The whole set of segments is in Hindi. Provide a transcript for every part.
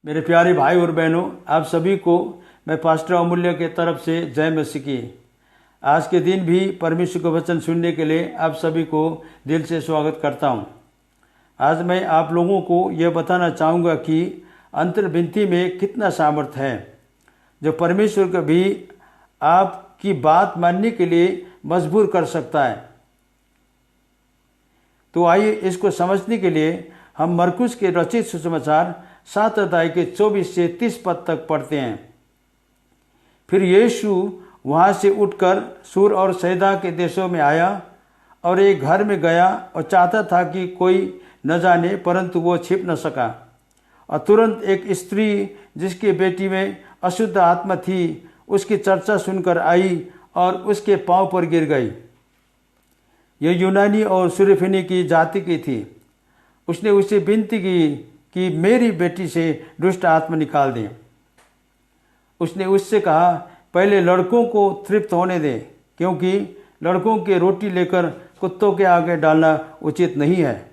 मेरे प्यारे भाई और बहनों, आप सभी को मैं पास्टर अमूल्य के तरफ से जय मसीह की। आज के दिन भी परमेश्वर का वचन सुनने के लिए आप सभी को दिल से स्वागत करता हूं। आज मैं आप लोगों को यह बताना चाहूँगा कि अंतर्विनती में कितना सामर्थ्य है, जो परमेश्वर को भी आपकी बात मानने के लिए मजबूर कर सकता है। तो आइए इसको समझने के लिए हम मरकुस के रचित सुसमाचार 7 अध्याय के 24 से 30 पद तक पढ़ते हैं। फिर यीशु वहाँ से उठकर सूर और सैदा के देशों में आया और एक घर में गया और चाहता था कि कोई न जाने, परंतु वो छिप न सका। और तुरंत एक स्त्री जिसकी बेटी में अशुद्ध आत्मा थी उसकी चर्चा सुनकर आई और उसके पांव पर गिर गई। यह यूनानी और सुरफिनी की जाति की थी। उसने उससे विनती की कि मेरी बेटी से दुष्ट आत्मा निकाल दें। उसने उससे कहा, पहले लड़कों को तृप्त होने दें, क्योंकि लड़कों की रोटी लेकर कुत्तों के आगे डालना उचित नहीं है।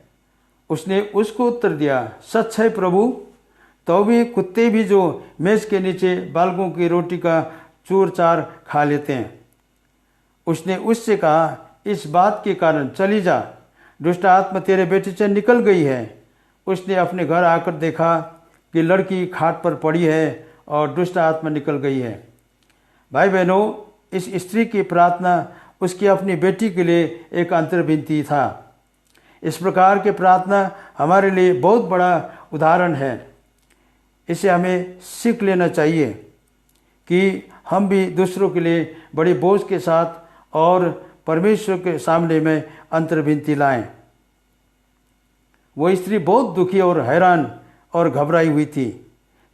उसने उसको उत्तर दिया, सच है प्रभु, तो भी कुत्ते भी जो मेज के नीचे बालकों की रोटी का चूर चार खा लेते हैं। उसने उससे कहा, इस बात के कारण चली जा, दुष्ट आत्मा तेरे बेटे से निकल गई है। उसने अपने घर आकर देखा कि लड़की खाट पर पड़ी है और दुष्ट आत्मा निकल गई है। भाई बहनों, इस स्त्री की प्रार्थना उसकी अपनी बेटी के लिए एक अंतर्विनती था। इस प्रकार की प्रार्थना हमारे लिए बहुत बड़ा उदाहरण है। इसे हमें सीख लेना चाहिए कि हम भी दूसरों के लिए बड़े बोझ के साथ और परमेश्वर के सामने में अंतर्विनती लाएं। वो स्त्री बहुत दुखी और हैरान और घबराई हुई थी।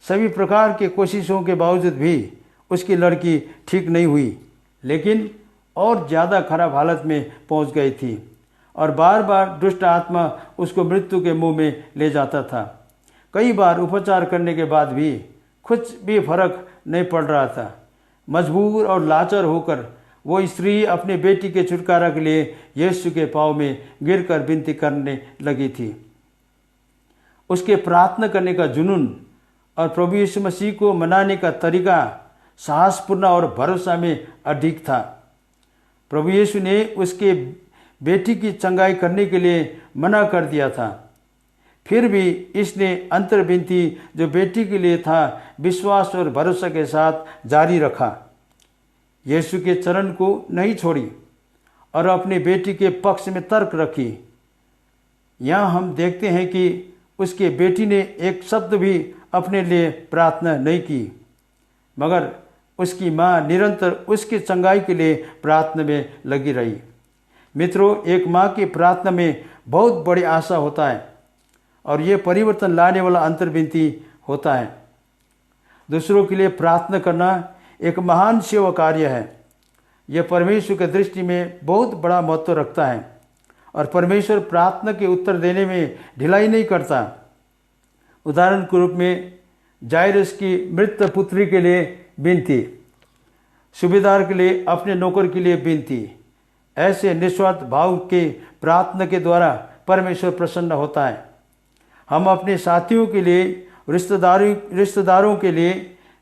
सभी प्रकार के कोशिशों के बावजूद भी उसकी लड़की ठीक नहीं हुई, लेकिन और ज़्यादा खराब हालत में पहुंच गई थी और बार बार दुष्ट आत्मा उसको मृत्यु के मुंह में ले जाता था। कई बार उपचार करने के बाद भी कुछ भी फर्क नहीं पड़ रहा था। मजबूर और लाचार होकर वो स्त्री अपने बेटी के छुटकारा के लिए यीशु के पांव में गिरकर विनती करने लगी थी। उसके प्रार्थना करने का जुनून और प्रभु यीशु मसीह को मनाने का तरीका साहसपूर्ण और भरोसा में अधिक था। प्रभु यीशु ने उसके बेटी की चंगाई करने के लिए मना कर दिया था। फिर भी इसने अंतर्विनती जो बेटी के लिए था, विश्वास और भरोसा के साथ जारी रखा। यीशु के चरण को नहीं छोड़ी और अपने बेटी के पक्ष में तर्क रखी। यहाँ हम देखते हैं कि उसके बेटी ने एक शब्द भी अपने लिए प्रार्थना नहीं की, मगर उसकी माँ निरंतर उसकी चंगाई के लिए प्रार्थना में लगी रही। मित्रों, एक माँ की प्रार्थना में बहुत बड़ी आशा होता है और ये परिवर्तन लाने वाला अंतर्विनती होता है। दूसरों के लिए प्रार्थना करना एक महान सेवा कार्य है। यह परमेश्वर की दृष्टि में बहुत बड़ा महत्व रखता है और परमेश्वर प्रार्थना के उत्तर देने में ढिलाई नहीं करता। उदाहरण के रूप में जायरस की मृत पुत्री के लिए विनती, सूबेदार के लिए अपने नौकर के लिए विनती। ऐसे निस्वार्थ भाव के प्रार्थना के द्वारा परमेश्वर प्रसन्न होता है। हम अपने साथियों के लिए, रिश्तेदारों के लिए,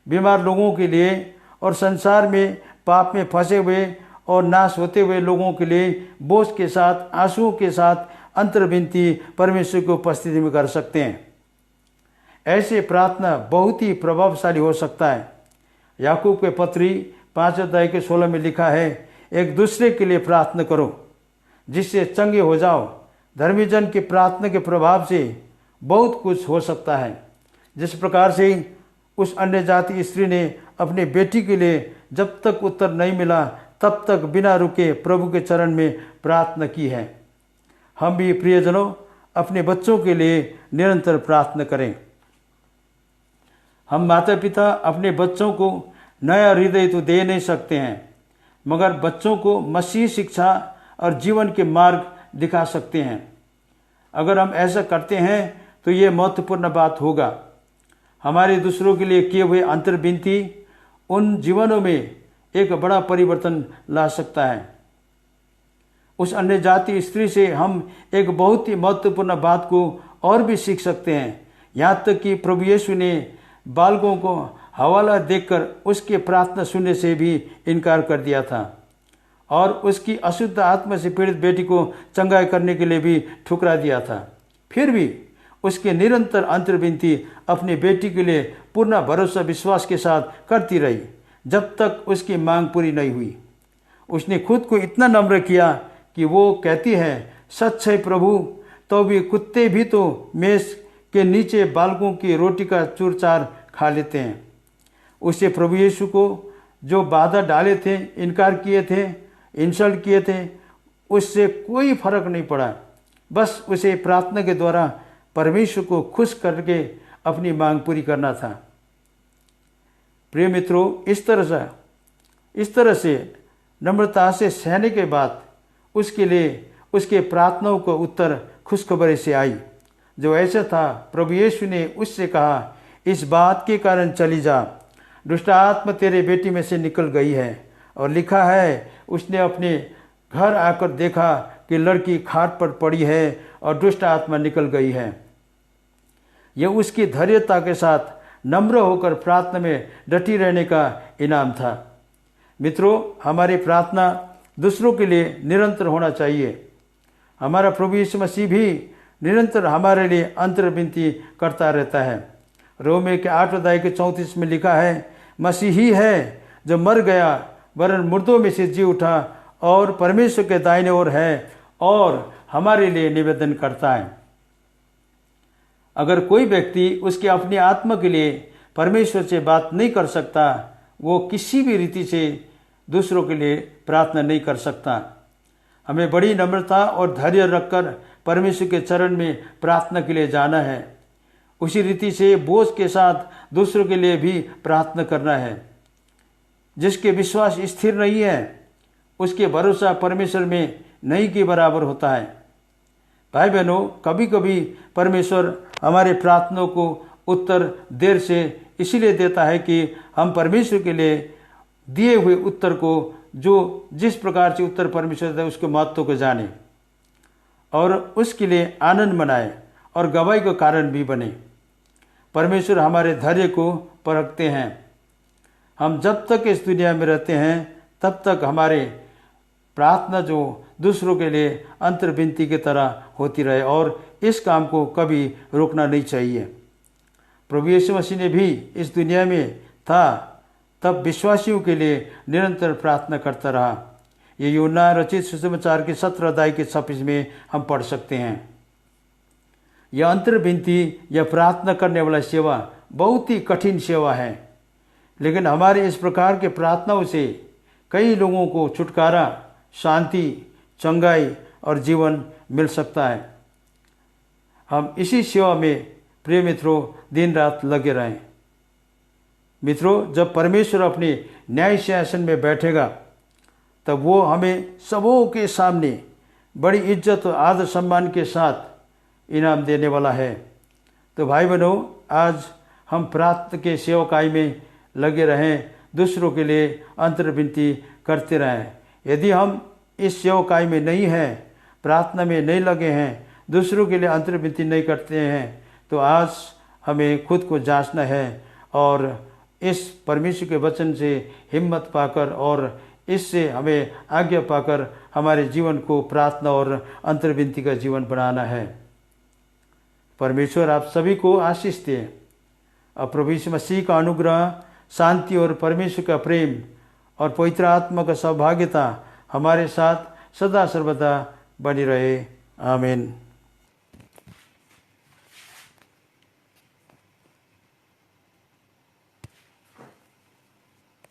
बीमार लोगों के लिए और संसार में पाप में फंसे हुए और नाश होते हुए लोगों के लिए बोझ के साथ, आंसुओं के साथ अंतर्विनती परमेश्वर की उपस्थिति में कर सकते हैं। ऐसे प्रार्थना बहुत ही प्रभावशाली हो सकता है। याकूब के पत्री 5 अध्याय के 16 में लिखा है, एक दूसरे के लिए प्रार्थना करो जिससे चंगे हो जाओ। धर्मी जन की प्रार्थना के प्रभाव से बहुत कुछ हो सकता है। जिस प्रकार से उस अन्य जाति स्त्री ने अपने बेटी के लिए जब तक उत्तर नहीं मिला तब तक बिना रुके प्रभु के चरण में प्रार्थना की है, हम भी प्रियजनों अपने बच्चों के लिए निरंतर प्रार्थना करें। हम माता पिता अपने बच्चों को नया हृदय तो दे नहीं सकते हैं, मगर बच्चों को मसीह शिक्षा और जीवन के मार्ग दिखा सकते हैं। अगर हम ऐसा करते हैं तो ये महत्वपूर्ण बात होगा। हमारे दूसरों के लिए किए हुए अंतर्विनती उन जीवनों में एक बड़ा परिवर्तन ला सकता है। उस अन्य जाति स्त्री से हम एक बहुत ही महत्वपूर्ण बात को और भी सीख सकते हैं। यहाँ तक कि प्रभु यीशु ने बालकों को हवाला देकर उसके प्रार्थना सुनने से भी इनकार कर दिया था और उसकी अशुद्ध आत्मा से पीड़ित बेटी को चंगाई करने के लिए भी ठुकरा दिया था। फिर भी उसके निरंतर अंतर्विनती अपनी बेटी के लिए पूर्ण भरोसा विश्वास के साथ करती रही जब तक उसकी मांग पूरी नहीं हुई। उसने खुद को इतना नम्र किया कि वो कहती है, सच है प्रभु, तो भी कुत्ते भी तो मेज के नीचे बालकों की रोटी का चूरचार खा लेते हैं। उसे प्रभु यीशु को जो बाधा डाले थे, इनकार किए थे, इंसल्ट किए थे, उससे कोई फर्क नहीं पड़ा। बस उसे प्रार्थना के द्वारा परमेश्वर को खुश करके अपनी मांग पूरी करना था। प्रिय मित्रों, इस तरह से नम्रता से सहने के बाद उसके लिए उसके प्रार्थनाओं का उत्तर खुशखबरी से आई। जो ऐसा था, प्रभु यीशु ने उससे कहा, इस बात के कारण चली जा, दुष्ट आत्मा तेरे बेटी में से निकल गई है। और लिखा है, उसने अपने घर आकर देखा कि लड़की खाट पर पड़ी है और दुष्ट आत्मा निकल गई है। यह उसकी धैर्यता के साथ नम्र होकर प्रार्थना में डटी रहने का इनाम था। मित्रों, हमारी प्रार्थना दूसरों के लिए निरंतर होना चाहिए। हमारा प्रभु यीशु मसीह भी निरंतर हमारे लिए अंतर्विनती करता रहता है। रोमे के 8 अध्याय के 34 में लिखा है, मसीही है जो मर गया वरन मुर्दों में से जी उठा और परमेश्वर के दाहिने ओर है और हमारे लिए निवेदन करता है। अगर कोई व्यक्ति उसके अपनी आत्मा के लिए परमेश्वर से बात नहीं कर सकता, वो किसी भी रीति से दूसरों के लिए प्रार्थना नहीं कर सकता। हमें बड़ी नम्रता और धैर्य रखकर परमेश्वर के चरण में प्रार्थना के लिए जाना है। उसी रीति से बोझ के साथ दूसरों के लिए भी प्रार्थना करना है। जिसके विश्वास स्थिर नहीं है, उसके भरोसा परमेश्वर में नहीं के बराबर होता है। भाई बहनों, कभी कभी परमेश्वर हमारे प्रार्थनाओं को उत्तर देर से इसीलिए देता है कि हम परमेश्वर के लिए दिए हुए उत्तर को, जो जिस प्रकार से उत्तर परमेश्वर देता है, उसके महत्व को जाने और उसके लिए आनंद मनाए और गवाही का कारण भी बने। परमेश्वर हमारे धैर्य को परखते हैं। हम जब तक इस दुनिया में रहते हैं तब तक हमारे प्रार्थना जो दूसरों के लिए अंतर्विनती की तरह होती रहे और इस काम को कभी रोकना नहीं चाहिए। प्रभु यीशु मसीह ने भी इस दुनिया में था तब विश्वासियों के लिए निरंतर प्रार्थना करता रहा। ये यूहन्ना रचित सुसमाचार के 17 अध्याय के 26 में हम पढ़ सकते हैं। यह अंतर्विनती या प्रार्थना करने वाला सेवा बहुत ही कठिन सेवा है, लेकिन हमारे इस प्रकार के प्रार्थनाओं से कई लोगों को छुटकारा, शांति, चंगाई और जीवन मिल सकता है। हम इसी सेवा में प्रिय मित्रों दिन रात लगे रहें। मित्रों, जब परमेश्वर अपने न्याय सिंहासन में बैठेगा तब वो हमें सबों के सामने बड़ी इज्जत और आदर सम्मान के साथ इनाम देने वाला है। तो भाई बहनों, आज हम प्रार्थना के सेवकाई में लगे रहें, दूसरों के लिए अंतर्विनती करते रहें। यदि हम इस सेवकाई में नहीं हैं, प्रार्थना में नहीं लगे हैं, दूसरों के लिए अंतर्विनती नहीं करते हैं, तो आज हमें खुद को जांचना है और इस परमेश्वर के वचन से हिम्मत पाकर और इससे हमें आज्ञा पाकर हमारे जीवन को प्रार्थना और अंतर्विनती का जीवन बनाना है। परमेश्वर आप सभी को आशीष दे। और प्रभु यीशु मसीह का अनुग्रह, शांति और परमेश्वर का प्रेम और पवित्र आत्मा का सौभाग्यता हमारे साथ सदा सर्वदा बनी रहे। आमीन।